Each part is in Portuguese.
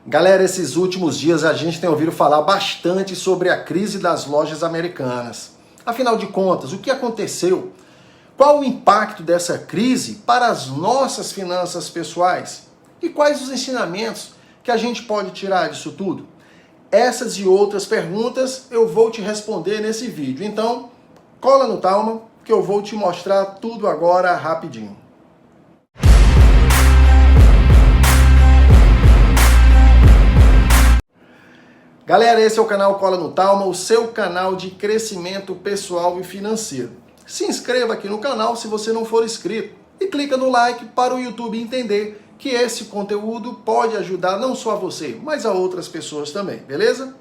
Galera, esses últimos dias a gente tem ouvido falar bastante sobre a crise das lojas americanas. Afinal de contas, o que aconteceu? Qual o impacto dessa crise para as nossas finanças pessoais? E quais os ensinamentos que a gente pode tirar disso tudo? Essas e outras perguntas eu vou te responder nesse vídeo. Então, cola no Talma que eu vou te mostrar tudo agora rapidinho. Galera, esse é o canal Cola no Talma, o seu canal de crescimento pessoal e financeiro. Se inscreva aqui no canal se você não for inscrito e clica no like para o YouTube entender que esse conteúdo pode ajudar não só a você, mas a outras pessoas também, beleza?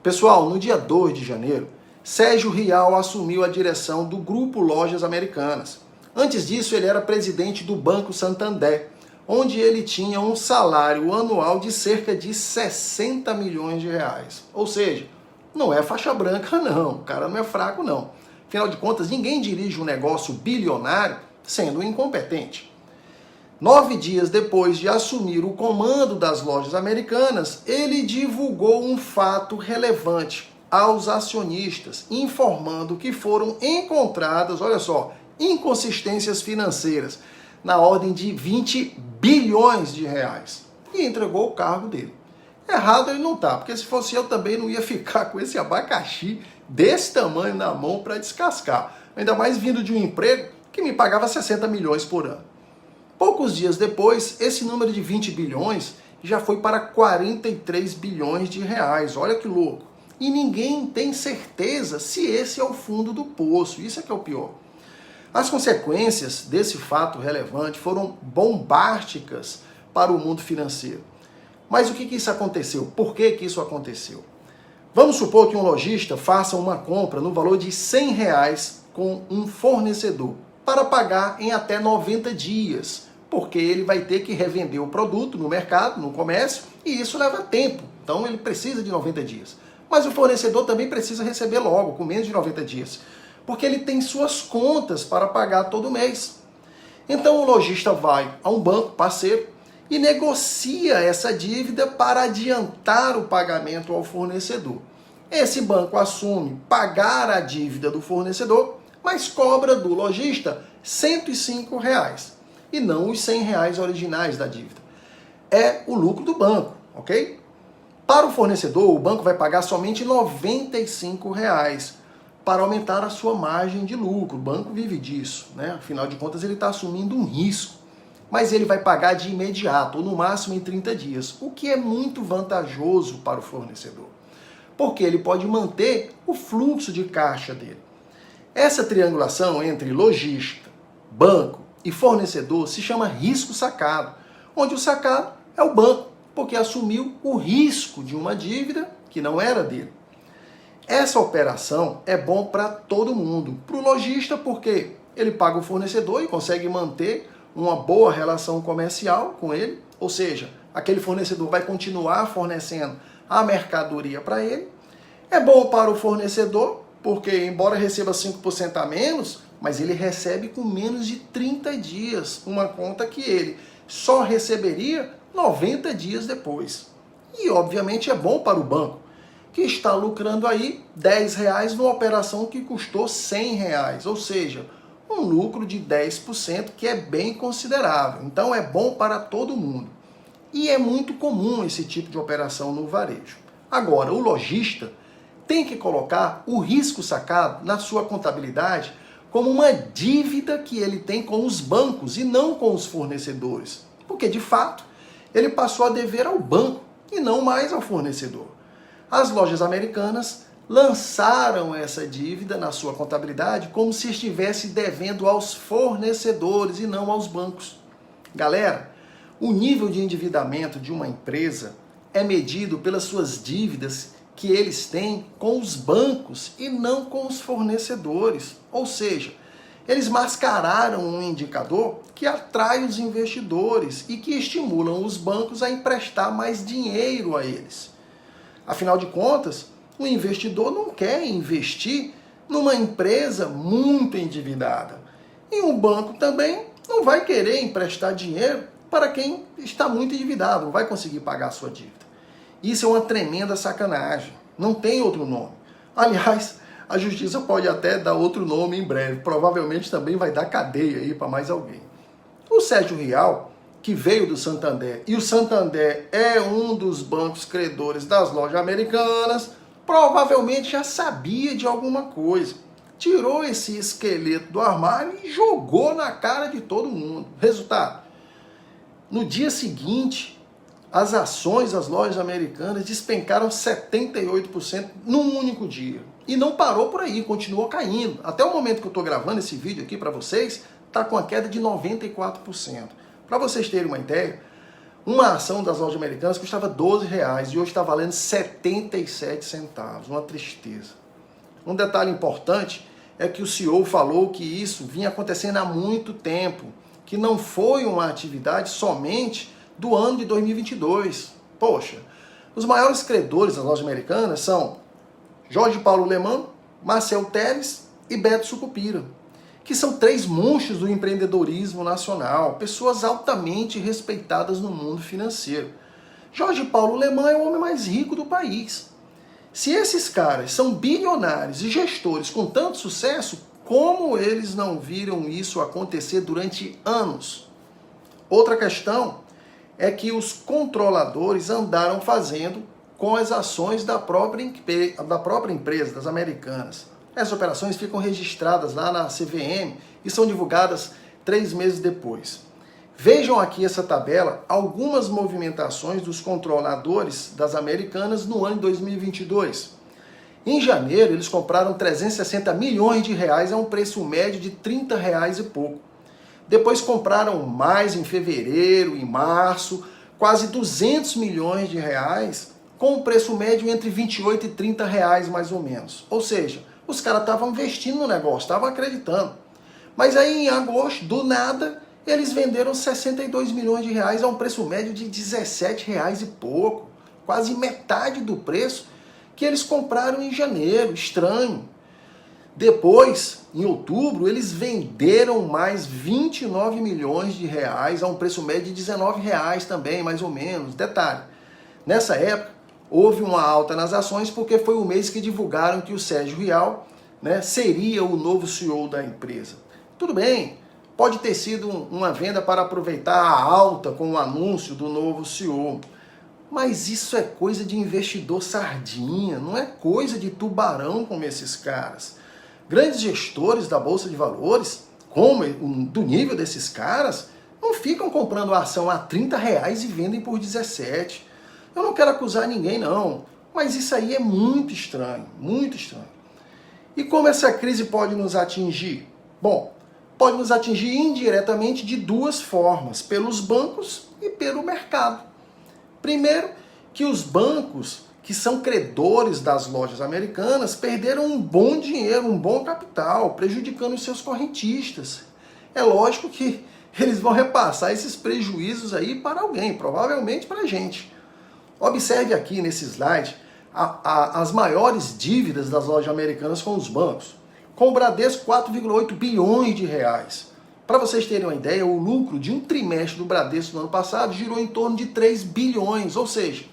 Pessoal, no dia 2 de janeiro, Sérgio Rial assumiu a direção do Grupo Lojas Americanas. Antes disso, ele era presidente do Banco Santander, onde ele tinha um salário anual de cerca de 60 milhões de reais. Ou seja, não é faixa branca não, o cara não é fraco não. Afinal de contas, ninguém dirige um negócio bilionário sendo incompetente. 9 dias depois de assumir o comando das lojas americanas, ele divulgou um fato relevante aos acionistas, informando que foram encontradas, olha só, inconsistências financeiras na ordem de 20 bilhões de reais. E entregou o cargo dele. Errado ele não tá, porque se fosse eu também não ia ficar com esse abacaxi desse tamanho na mão para descascar. Ainda mais vindo de um emprego que me pagava 60 milhões por ano. Poucos dias depois, esse número de 20 bilhões já foi para 43 bilhões de reais. Olha que louco. E ninguém tem certeza se esse é o fundo do poço. Isso é que é o pior. As consequências desse fato relevante foram bombásticas para o mundo financeiro. Mas o que isso aconteceu? Por que isso aconteceu? Vamos supor que um lojista faça uma compra no valor de R$100 com um fornecedor para pagar em até 90 dias, porque ele vai ter que revender o produto no mercado, no comércio, e isso leva tempo. Então ele precisa de 90 dias. Mas o fornecedor também precisa receber logo, com menos de 90 dias. Porque ele tem suas contas para pagar todo mês. Então o lojista vai a um banco parceiro e negocia essa dívida para adiantar o pagamento ao fornecedor. Esse banco assume pagar a dívida do fornecedor, mas cobra do lojista R$105 e não os R$100 originais da dívida. É o lucro do banco, ok? Para o fornecedor, o banco vai pagar somente R$95 para aumentar a sua margem de lucro. O banco vive disso, né? Afinal de contas, ele está assumindo um risco. Mas ele vai pagar de imediato, ou no máximo em 30 dias, o que é muito vantajoso para o fornecedor, porque ele pode manter o fluxo de caixa dele. Essa triangulação entre lojista, banco e fornecedor se chama risco sacado, onde o sacado é o banco, porque assumiu o risco de uma dívida que não era dele. Essa operação é bom para todo mundo. Para o lojista, porque ele paga o fornecedor e consegue manter uma boa relação comercial com ele, ou seja, aquele fornecedor vai continuar fornecendo a mercadoria para ele. É bom para o fornecedor, porque embora receba 5% a menos, mas ele recebe com menos de 30 dias, uma conta que ele só receberia 90 dias depois. E obviamente é bom para o banco, que está lucrando aí R$10 numa operação que custou R$100, ou seja, um lucro de 10%, que é bem considerável. Então é bom para todo mundo. E é muito comum esse tipo de operação no varejo. Agora, o lojista tem que colocar o risco sacado na sua contabilidade como uma dívida que ele tem com os bancos e não com os fornecedores. Porque, de fato, ele passou a dever ao banco e não mais ao fornecedor. As lojas americanas lançaram essa dívida na sua contabilidade como se estivesse devendo aos fornecedores e não aos bancos. Galera, o nível de endividamento de uma empresa é medido pelas suas dívidas que eles têm com os bancos e não com os fornecedores. Ou seja, eles mascararam um indicador que atrai os investidores e que estimulam os bancos a emprestar mais dinheiro a eles. Afinal de contas, o investidor não quer investir numa empresa muito endividada. E o banco também não vai querer emprestar dinheiro para quem está muito endividado, não vai conseguir pagar a sua dívida. Isso é uma tremenda sacanagem, não tem outro nome. Aliás, a justiça pode até dar outro nome em breve, provavelmente também vai dar cadeia aí para mais alguém. O Sérgio Rial, que veio do Santander, e o Santander é um dos bancos credores das lojas americanas, provavelmente já sabia de alguma coisa. Tirou esse esqueleto do armário e jogou na cara de todo mundo. Resultado, no dia seguinte, as ações das lojas americanas despencaram 78% num único dia. E não parou por aí, continuou caindo. Até o momento que eu estou gravando esse vídeo aqui para vocês, está com a queda de 94%. Para vocês terem uma ideia, uma ação das lojas americanas custava R$12 e hoje está valendo 77 centavos. Uma tristeza. Um detalhe importante é que o CEO falou que isso vinha acontecendo há muito tempo, que não foi uma atividade somente do ano de 2022. Poxa, os maiores credores das lojas americanas são Jorge Paulo Lemann, Marcel Teles e Beto Sucupira, que são 3 monstros do empreendedorismo nacional, pessoas altamente respeitadas no mundo financeiro. Jorge Paulo Lemann é o homem mais rico do país. Se esses caras são bilionários e gestores com tanto sucesso, como eles não viram isso acontecer durante anos? Outra questão é que os controladores andaram fazendo com as ações da própria empresa, das americanas. Essas operações ficam registradas lá na CVM e são divulgadas 3 meses depois. Vejam aqui essa tabela, algumas movimentações dos controladores das americanas no ano de 2022. Em janeiro, eles compraram 360 milhões de reais a um preço médio de R$30 e pouco. Depois compraram mais em fevereiro, em março, quase 200 milhões de reais, com um preço médio entre 28 e 30 reais mais ou menos. Ou seja, os caras estavam investindo no negócio, estavam acreditando. Mas aí em agosto, do nada, eles venderam 62 milhões de reais a um preço médio de 17 reais e pouco. Quase metade do preço que eles compraram em janeiro. Estranho. Depois, em outubro, eles venderam mais 29 milhões de reais a um preço médio de 19 reais também, mais ou menos. Detalhe, nessa época, houve uma alta nas ações porque foi o mês que divulgaram que o Sérgio Rial, né, seria o novo CEO da empresa. Tudo bem, pode ter sido uma venda para aproveitar a alta com o anúncio do novo CEO. Mas isso é coisa de investidor sardinha, não é coisa de tubarão como esses caras. Grandes gestores da Bolsa de Valores, como do nível desses caras, não ficam comprando a ação a 30 reais e vendem por 17. Eu não quero acusar ninguém não, mas isso aí é muito estranho, muito estranho. E como essa crise pode nos atingir? Bom, pode nos atingir indiretamente de 2 formas, pelos bancos e pelo mercado. Primeiro, que os bancos, que são credores das lojas americanas, perderam um bom dinheiro, um bom capital, prejudicando os seus correntistas. É lógico que eles vão repassar esses prejuízos aí para alguém, provavelmente para a gente. Observe aqui nesse slide as maiores dívidas das lojas americanas com os bancos. Com o Bradesco, 4,8 bilhões de reais. Para vocês terem uma ideia, o lucro de um trimestre do Bradesco no ano passado girou em torno de 3 bilhões, ou seja,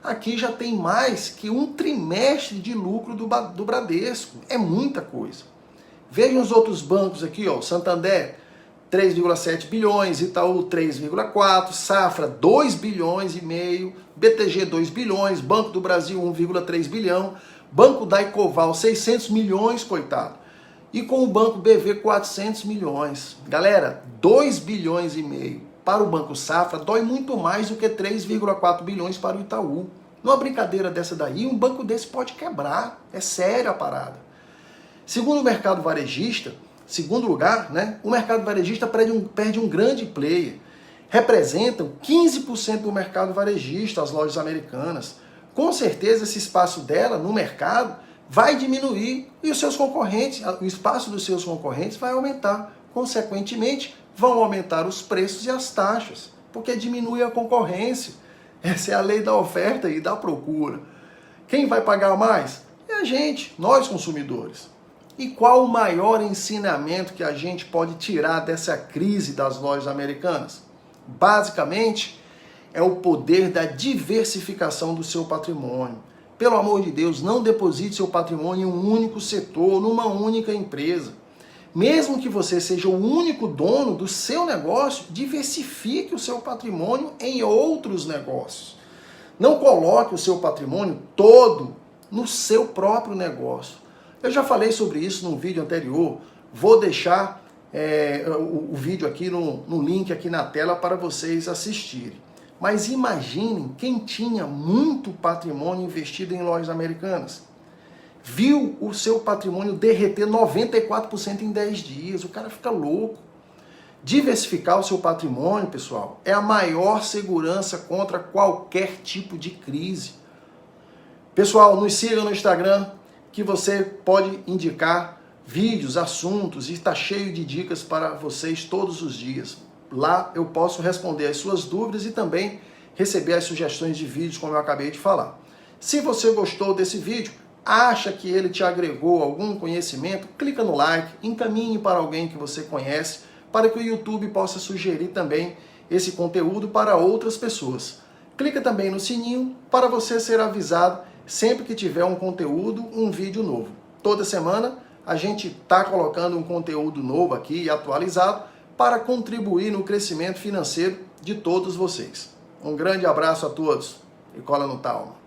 aqui já tem mais que um trimestre de lucro do Bradesco. É muita coisa. Vejam os outros bancos aqui, ó, Santander, 3,7 bilhões, Itaú 3,4, Safra 2 bilhões e meio, BTG 2 bilhões, Banco do Brasil 1,3 bilhão, Banco da Ecoval 600 milhões, coitado. E com o Banco BV 400 milhões. Galera, 2 bilhões e meio para o Banco Safra dói muito mais do que 3,4 bilhões para o Itaú. Numa brincadeira dessa daí, um banco desse pode quebrar. É sério a parada. Segundo o mercado varejista, segundo lugar, né, o mercado varejista perde um grande player. Representam 15% do mercado varejista, as lojas americanas. Com certeza esse espaço dela no mercado vai diminuir e os seus concorrentes, o espaço dos seus concorrentes vai aumentar. Consequentemente, vão aumentar os preços e as taxas, porque diminui a concorrência. Essa é a lei da oferta e da procura. Quem vai pagar mais? É a gente, nós consumidores. E qual o maior ensinamento que a gente pode tirar dessa crise das lojas americanas? Basicamente, é o poder da diversificação do seu patrimônio. Pelo amor de Deus, não deposite seu patrimônio em um único setor, numa única empresa. Mesmo que você seja o único dono do seu negócio, diversifique o seu patrimônio em outros negócios. Não coloque o seu patrimônio todo no seu próprio negócio. Eu já falei sobre isso num vídeo anterior, vou deixar o vídeo aqui no link aqui na tela para vocês assistirem. Mas imaginem quem tinha muito patrimônio investido em lojas americanas. Viu o seu patrimônio derreter 94% em 10 dias. O cara fica louco. Diversificar o seu patrimônio, pessoal, é a maior segurança contra qualquer tipo de crise. Pessoal, nos siga no Instagram, que você pode indicar vídeos, assuntos, e está cheio de dicas para vocês todos os dias. Lá eu posso responder as suas dúvidas e também receber as sugestões de vídeos, como eu acabei de falar. Se você gostou desse vídeo, acha que ele te agregou algum conhecimento, clica no like, encaminhe para alguém que você conhece, para que o YouTube possa sugerir também esse conteúdo para outras pessoas. Clica também no sininho para você ser avisado sempre que tiver um conteúdo, um vídeo novo. Toda semana a gente está colocando um conteúdo novo aqui e atualizado para contribuir no crescimento financeiro de todos vocês. Um grande abraço a todos e cola no talma.